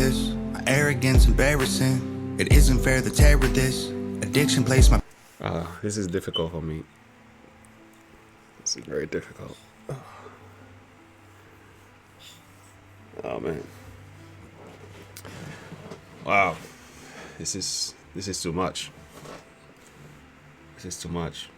therapist. My arrogance embarrassing. It isn't fair to tear with this. Addiction plays my... This is difficult for me. This is very difficult. Oh man. Wow. This is too much. This is too much.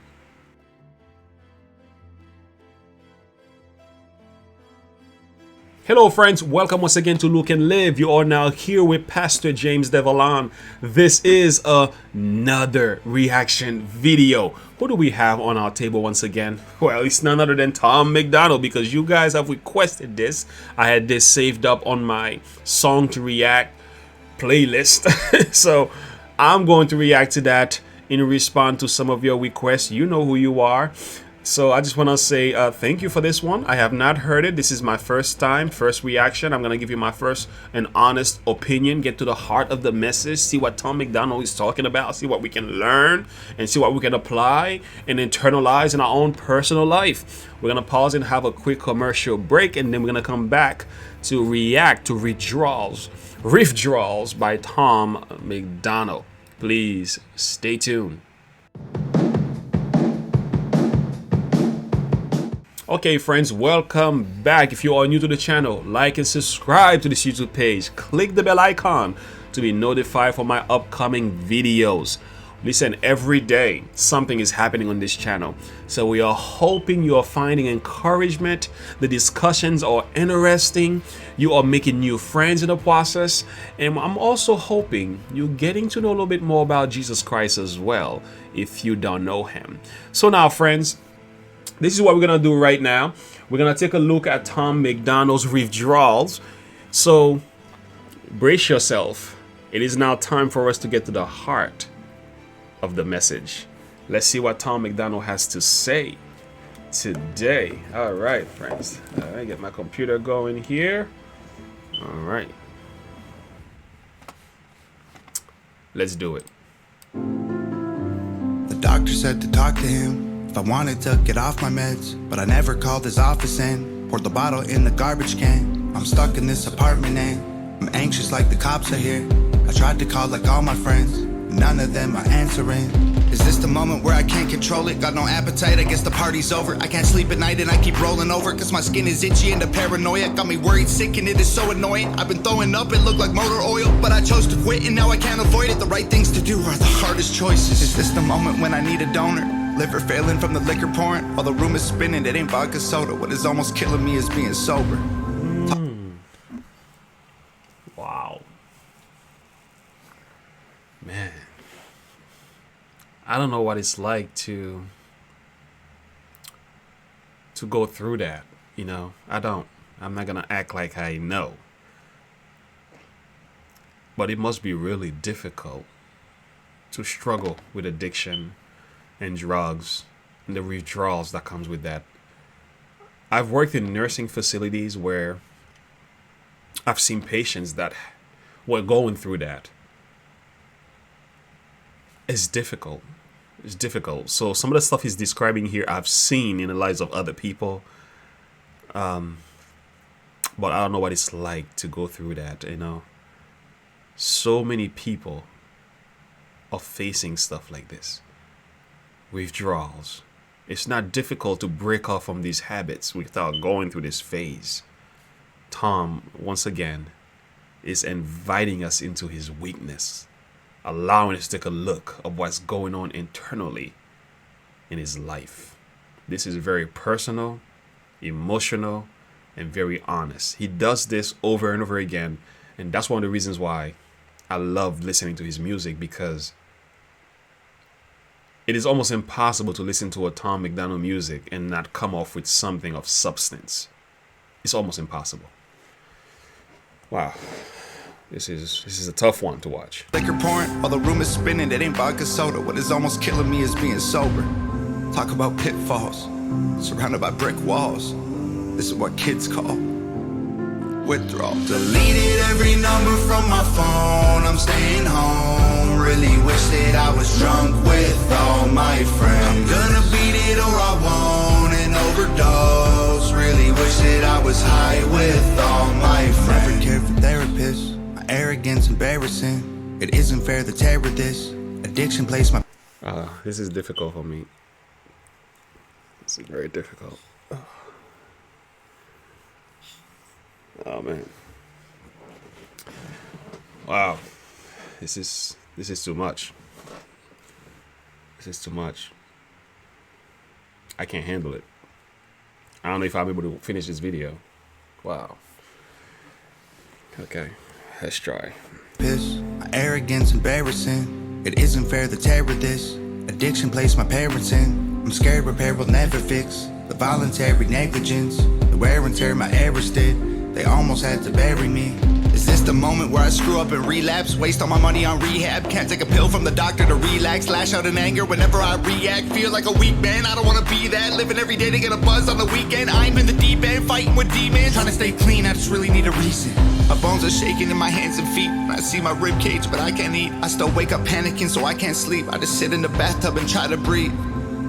Hello friends, welcome once again to Look and Live. You are now here with Pastor James Devalan. This is another reaction video. Who do we have on our table once again? Well, it's none other than Tom MacDonald, because you guys have requested this. I had this saved up on my song to react playlist. So I'm going to react to that in response to some of your requests. You know who you are. So I just want to say thank you for this one. I have not heard it. This is my first reaction. I'm going to give you my first and honest opinion, get to the heart of the message, see what Tom MacDonald is talking about, see what we can learn, and see what we can apply and internalize in our own personal life. We're going to pause and have a quick commercial break, and then we're going to come back to react to Withdrawals by Tom MacDonald. Please stay tuned. Okay friends, welcome back. If you are new to the channel, like and subscribe to this YouTube page. Click the bell icon to be notified for my upcoming videos. Listen, every day something is happening on this channel, so we are hoping you are finding encouragement. The discussions are interesting. You are making new friends in the process, and I'm also hoping you're getting to know a little bit more about Jesus Christ as well, if you don't know him. So now friends, this is what we're gonna do right now. We're gonna take a look at Tom MacDonald's Withdrawals. So brace yourself. It is now time for us to get to the heart of the message. Let's see what Tom MacDonald has to say today. All right, friends. All right, get my computer going here. All right. Let's do it. The doctor said to talk to him if I wanted to get off my meds, but I never called his office in. Poured the bottle in the garbage can. I'm stuck in this apartment and I'm anxious like the cops are here. I tried to call like all my friends, none of them are answering. Is this the moment where I can't control it? Got no appetite, I guess the party's over. I can't sleep at night and I keep rolling over, cause my skin is itchy and the paranoia got me worried, sick, and it is so annoying. I've been throwing up, it looked like motor oil, but I chose to quit and now I can't avoid it. The right things to do are the hardest choices. Is this the moment when I need a donor? Liver failing from the liquor pouring, while the room is spinning. It ain't vodka soda. What is almost killing me is being sober. Wow. Man. I don't know what it's like to go through that, you know. I'm not gonna act like I know. But it must be really difficult to struggle with addiction and drugs and the withdrawals that comes with that. I've worked in nursing facilities where I've seen patients that were going through that. It's difficult. It's difficult. So some of the stuff he's describing here, I've seen in the lives of other people. But I don't know what it's like to go through that, you know. So many people are facing stuff like this. Withdrawals. It's not difficult to break off from these habits without going through this phase. Tom, once again, is inviting us into his weakness, allowing us to take a look of what's going on internally in his life. This is very personal, emotional, and very honest. He does this over and over again, and that's one of the reasons why I love listening to his music, because it is almost impossible to listen to a Tom MacDonald music and not come off with something of substance. It's almost impossible. Wow. This is a tough one to watch. Liquor pouring, while the room is spinning. It ain't vodka soda. What is almost killing me is being sober. Talk about pitfalls, surrounded by brick walls. This is what kids call withdrawals. Deleted every number from my phone. I'm staying home. Really wish that I was drunk with all my friends. I'm gonna beat it or I won't and overdose. Really wish that I was high with all my friends. Never cared for therapists. My My arrogance embarrassing. It isn't fair to tear with this. Addiction placed my... This is difficult for me. This is very difficult. Oh man. Wow. This is too much. This is too much. I can't handle it. I don't know if I'm able to finish this video. Wow. Okay, let's try. My arrogance embarrassing. It isn't fair to tear with this. Addiction placed my parents in. I'm scared repair will never fix the voluntary negligence, the wear and tear my errors did. They almost had to bury me. Is this the moment where I screw up and relapse? Waste all my money on rehab. Can't take a pill from the doctor to relax. Lash out in anger whenever I react. Feel like a weak man, I don't wanna be that. Living every day to get a buzz on the weekend. I'm in the deep end, fighting with demons. Trying to stay clean, I just really need a reason. My bones are shaking in my hands and feet. I see my rib cage, but I can't eat. I still wake up panicking, so I can't sleep. I just sit in the bathtub and try to breathe.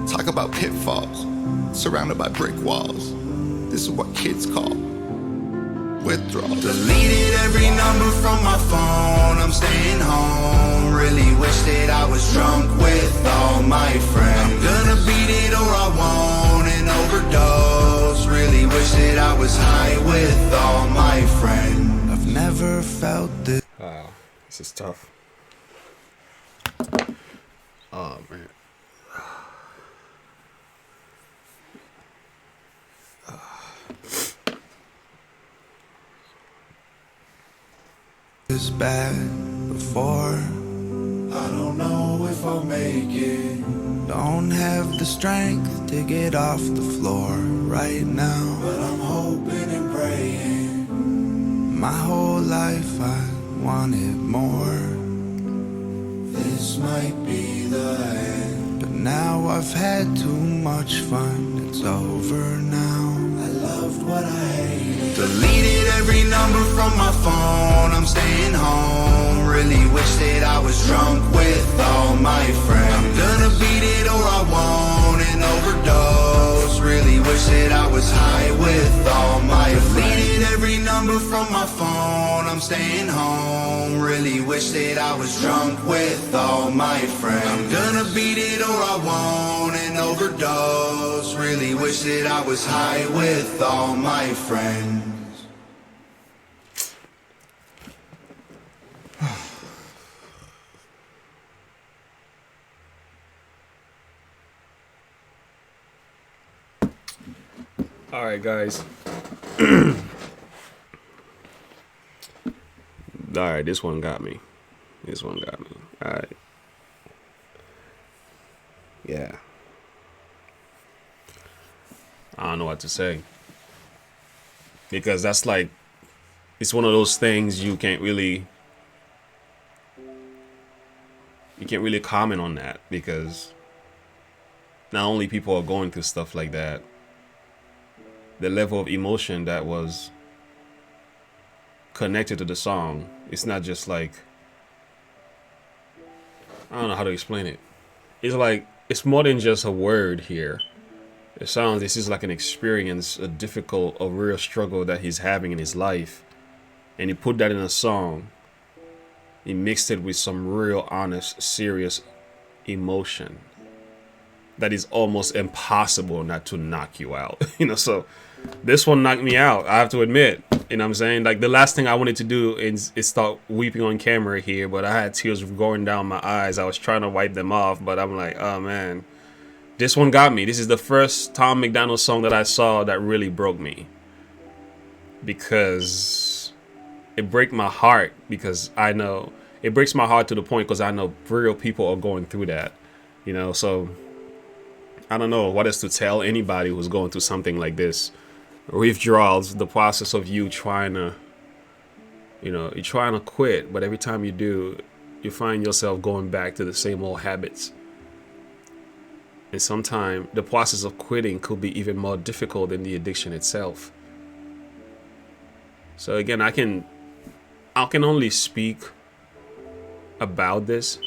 Talk about pitfalls, surrounded by brick walls. This is what kids call withdrawals. Deleted every number from my phone. I'm staying home. Really wish that I was drunk with all my friends. I'm gonna beat it or I won't and overdose. Really wish that I was high with all my friends. I've never felt this. Wow, this is tough. Oh man. This bad before. I don't know if I'll make it. Don't have the strength to get off the floor right now, but I'm hoping and praying. My whole life I wanted more. This might be the end, but now I've had too much fun. It's over now. I loved what I hated. Deleted every number from my phone. I'm staying home. Really wish that I was drunk with all my friends. I'm gonna beat it or I won't and overdose. Really wish that I was high with all my friends. Deleted every number from my phone. I'm staying home. Really wish that I was drunk with all my friends. I'm gonna beat it or I won't and overdose. Really wish that I was high with all my friends. All right, guys. All right, this one got me. This one got me. All right. Yeah. I don't know what to say. Because that's like, it's one of those things you can't really comment on that, because not only people are going through stuff like that, the level of emotion that was connected to the song, it's not just like, I don't know how to explain it. It's like, it's more than just a word here. It sounds, this is like an experience, a difficult, a real struggle that he's having in his life. And he put that in a song. He mixed it with some real honest, serious emotion that is almost impossible not to knock you out. So this one knocked me out, I have to admit. You know what I'm saying? Like, the last thing I wanted to do is start weeping on camera here, but I had tears going down my eyes. I was trying to wipe them off, but I'm like, oh man, this one got me. This is the first Tom MacDonald song that I saw that really broke me, because it breaks my heart, because I know it breaks my heart to the point because I know real people are going through that, so I don't know what else to tell anybody who's going through something like this. Withdrawals, the process of you trying to, you're trying to quit, but every time you do, you find yourself going back to the same old habits. And sometimes the process of quitting could be even more difficult than the addiction itself. So again, I can only speak about this,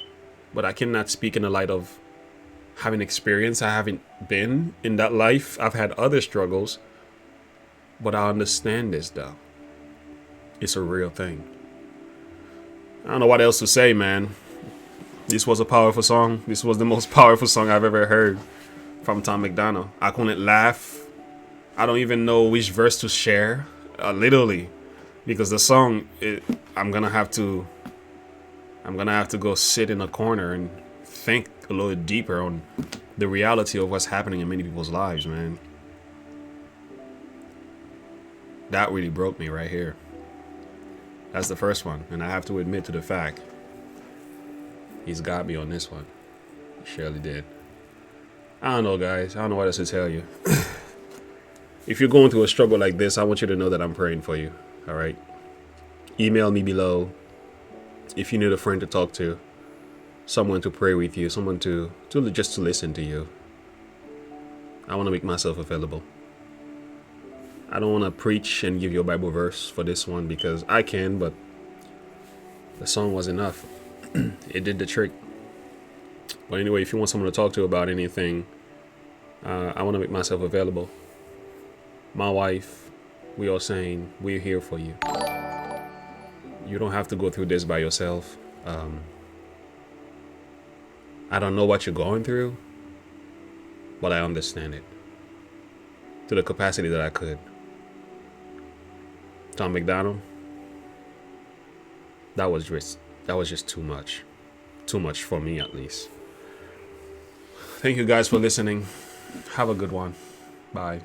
but I cannot speak in the light of having experience. I haven't been in that life. I've had other struggles, but I understand this though. It's a real thing. I don't know what else to say, man. This was a powerful song. This was the most powerful song I've ever heard from Tom MacDonald. I couldn't laugh. I don't even know which verse to share, literally, because the song, I'm gonna have to go sit in a corner and think a little deeper on the reality of what's happening in many people's lives, man. That really broke me right here. That's the first one, and I have to admit to the fact he's got me on this one. He surely did. I don't know, guys. I don't know what else to tell you. If you're going through a struggle like this, I want you to know that I'm praying for you. All right? Email me below if you need a friend to talk to, someone to pray with you, someone to just to listen to you. I want to make myself available. I don't want to preach and give you a Bible verse for this one because I can, but the song was enough. It did the trick. But anyway, if you want someone to talk to about anything, I want to make myself available. My wife, we are saying we're here for you. You don't have to go through this by yourself. I don't know what you're going through, but I understand it to the capacity that I could. Tom MacDonald, that was just too much for me, at least. Thank you guys for listening. Have a good one. Bye.